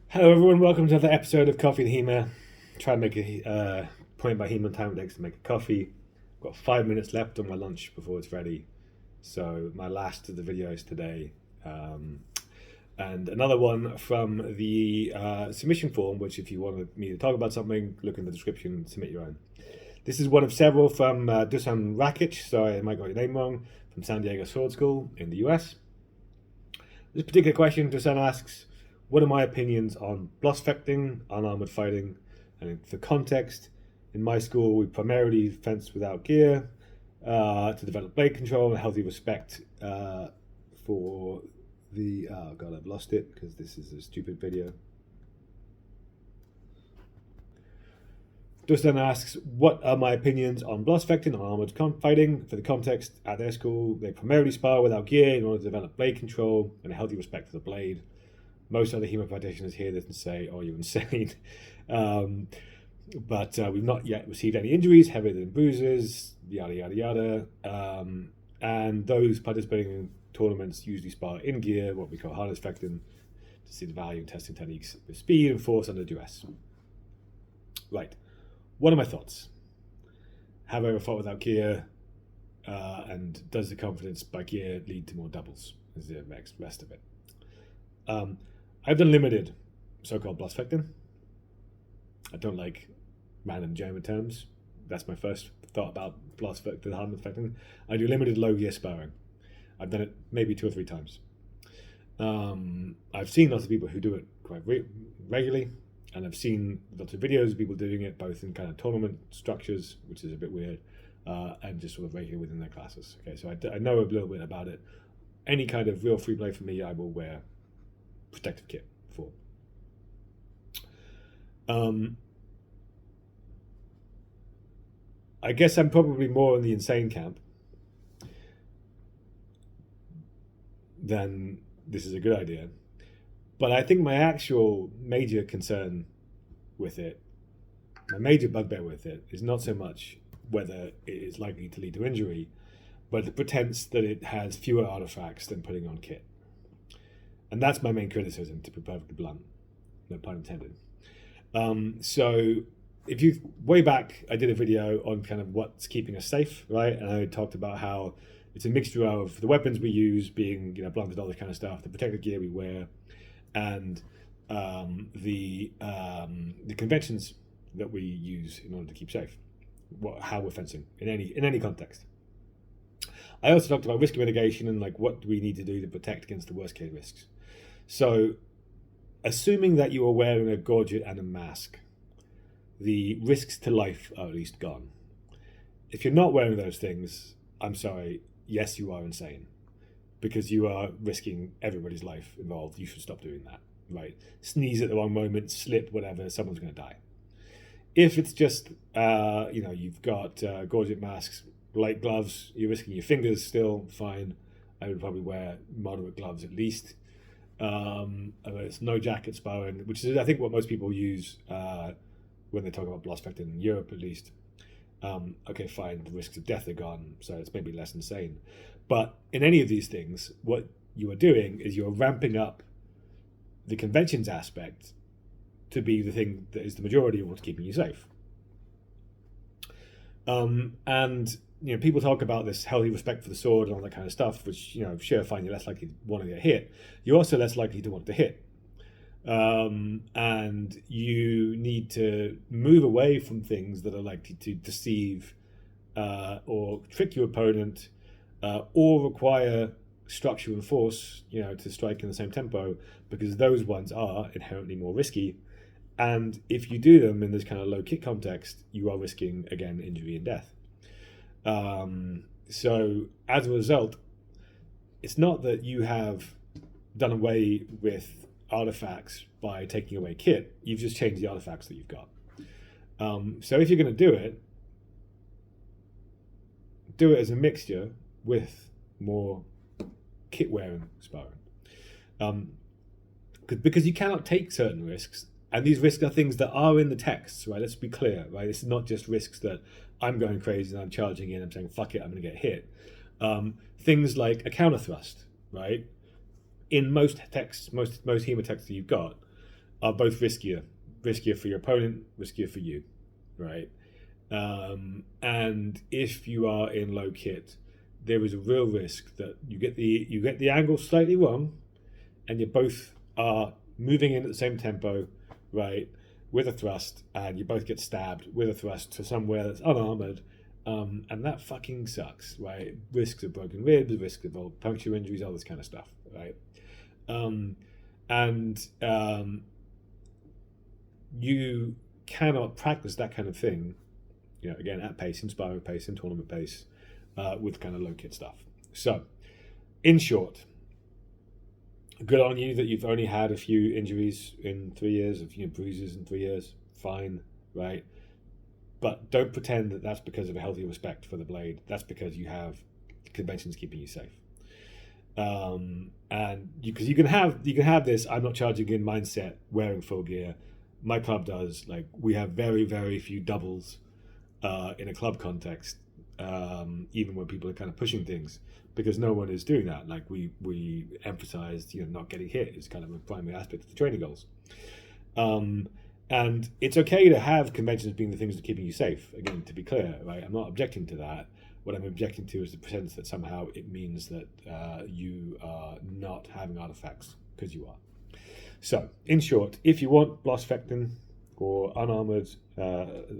Hello everyone, welcome to another episode of Coffee HEMA. Try and make a point by HEMA time it takes to make a coffee. I've got 5 minutes left on my lunch before it's ready. So my last of the videos today. And another one from the submission form, which if you want me to talk about something, look in the description and submit your own. This is one of several from Dusan Rakic, sorry I might got your name wrong, from San Diego Sword School in the US. This particular question, Dusan asks, what are my opinions on blossfecting, unarmored fighting? And for context, in my school, we primarily fenced without gear to develop blade control and healthy respect for the. Oh god, I've lost it because this is a stupid video. Dusan asks, what are my opinions on blossfecting, unarmored fighting? For the context, at their school, they primarily spar without gear in order to develop blade control and a healthy respect for the blade. Most other HEMA practitioners hear this and say, oh, you're insane. But we've not yet received any injuries, heavier than bruises, yada, yada, yada. And those participating in tournaments usually spar in gear, what we call harness fecting, to see the value in testing techniques with speed and force under duress. Right. What are my thoughts? Have I ever fought without gear? And does the confidence by gear lead to more doubles? Is the rest of it. I've done limited so-called blossfecting. I don't like random German terms. That's my first thought about blossfecting, harness fecting. I do limited low gear sparring. I've done it maybe 2 or 3 times. I've seen lots of people who do it quite regularly, and I've seen lots of videos of people doing it both in kind of tournament structures, which is a bit weird, and just sort of regular within their classes. Okay, so I know a little bit about it. Any kind of real free play for me, I will wear protective kit for. I guess I'm probably more in the insane camp than this is a good idea. But I think my actual major concern with it, my major bugbear with it, is not so much whether it is likely to lead to injury, but the pretense that it has fewer artifacts than putting on kit. And that's my main criticism, to be perfectly blunt. No pun intended. So if you, way back, I did a video on kind of what's keeping us safe, right? And I talked about how it's a mixture of the weapons we use being, blunted, all this kind of stuff, the protective gear we wear, and the conventions that we use in order to keep safe, how we're fencing in any context. I also talked about risk mitigation and like what do we need to do to protect against the worst case risks. So, assuming that you are wearing a gorget and a mask, the risks to life are at least gone. If you're not wearing those things, I'm sorry, yes, you are insane, because you are risking everybody's life involved. You should stop doing that, right? Sneeze at the wrong moment, slip, whatever, someone's going to die. If it's just, you've got gorget masks, light gloves, you're risking your fingers still, fine. I would probably wear moderate gloves at least. It's no jacket sparring, which is I think what most people use when they talk about blossfecting in Europe at least. Okay, fine, the risks of death are gone, so it's maybe less insane. But in any of these things, what you are doing is you're ramping up the conventions aspect to be the thing that is the majority of what's keeping you safe. And people talk about this healthy respect for the sword and all that kind of stuff, which, sure, fine, you're less likely to want to get hit. You're also less likely to want to hit. And you need to move away from things that are likely to deceive or trick your opponent or require structure and force, to strike in the same tempo, because those ones are inherently more risky. And if you do them in this kind of low kick context, you are risking, again, injury and death. So as a result, it's not that you have done away with artifacts by taking away kit. You've just changed the artifacts that you've got. So if you're going to do it as a mixture with more kit wearing sparring. Because you cannot take certain risks, and these risks are things that are in the texts, right? Let's be clear, right? This is not just risks that I'm going crazy and I'm charging in, I'm saying, fuck it, I'm going to get hit. Things like a counter thrust, right? In most texts, most HEMA texts that you've got, are both riskier. Riskier for your opponent, riskier for you, right? And if you are in low kit, there is a real risk that you get the angle slightly wrong, and you both are moving in at the same tempo, right, with a thrust, and you both get stabbed with a thrust to somewhere that's unarmored, and that fucking sucks, right? Risks of broken ribs, risks of puncture injuries, all this kind of stuff, right? You cannot practice that kind of thing, again, at pace, in sparring pace, in tournament pace, with kind of low kit stuff. So, in short, good on you that you've only had a few injuries in 3 years, bruises in 3 years. Fine, right? But don't pretend that that's because of a healthy respect for the blade. That's because you have conventions keeping you safe. And because you can have this "I'm not charging in" mindset wearing full gear. My club does. Like, we have very, very few doubles in a club context, even when people are kind of pushing things, because no one is doing that. Like, we emphasized, not getting hit is kind of a primary aspect of the training goals. And it's okay to have conventions being the things that are keeping you safe. Again, to be clear, right? I'm not objecting to that. What I'm objecting to is the pretense that somehow it means that you are not having artifacts, because you are. So, in short, if you want Blossfechten or unarmored,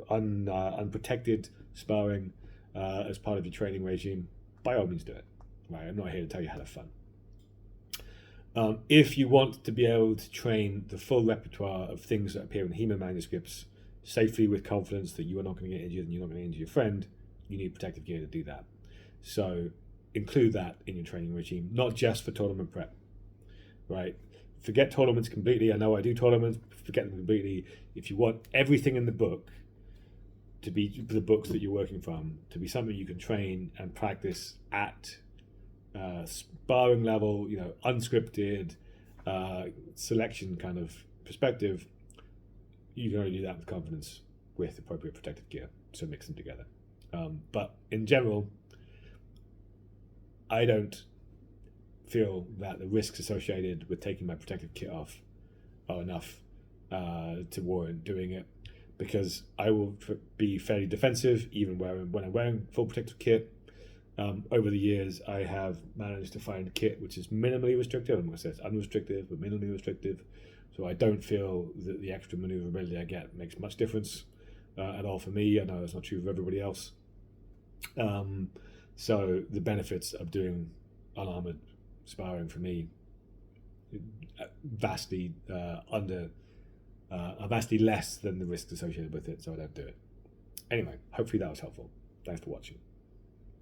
unprotected sparring as part of your training regime, by all means do it. Right? I'm not here to tell you how to have fun. If you want to be able to train the full repertoire of things that appear in HEMA manuscripts safely with confidence that you are not going to get injured and you're not going to injure your friend, you need protective gear to do that. So include that in your training regime, not just for tournament prep, right? Forget tournaments completely. I know I do tournaments, forget them completely. If you want everything in the book to be the books that you're working from, to be something you can train and practice at sparring level, unscripted selection kind of perspective, you can only do that with confidence with appropriate protective gear. So mix them together. But in general, I don't feel that the risks associated with taking my protective kit off are enough to warrant doing it, because I will be fairly defensive even when I'm wearing full protective kit. Over the years, I have managed to find kit which is minimally restrictive. I'm going to say it's unrestricted, but minimally restrictive. So I don't feel that the extra maneuverability I get makes much difference at all for me. I know that's not true for everybody else. So the benefits of doing unarmored sparring for me vastly vastly less than the risks associated with it. So I don't do it. Anyway, hopefully that was helpful. Thanks for watching.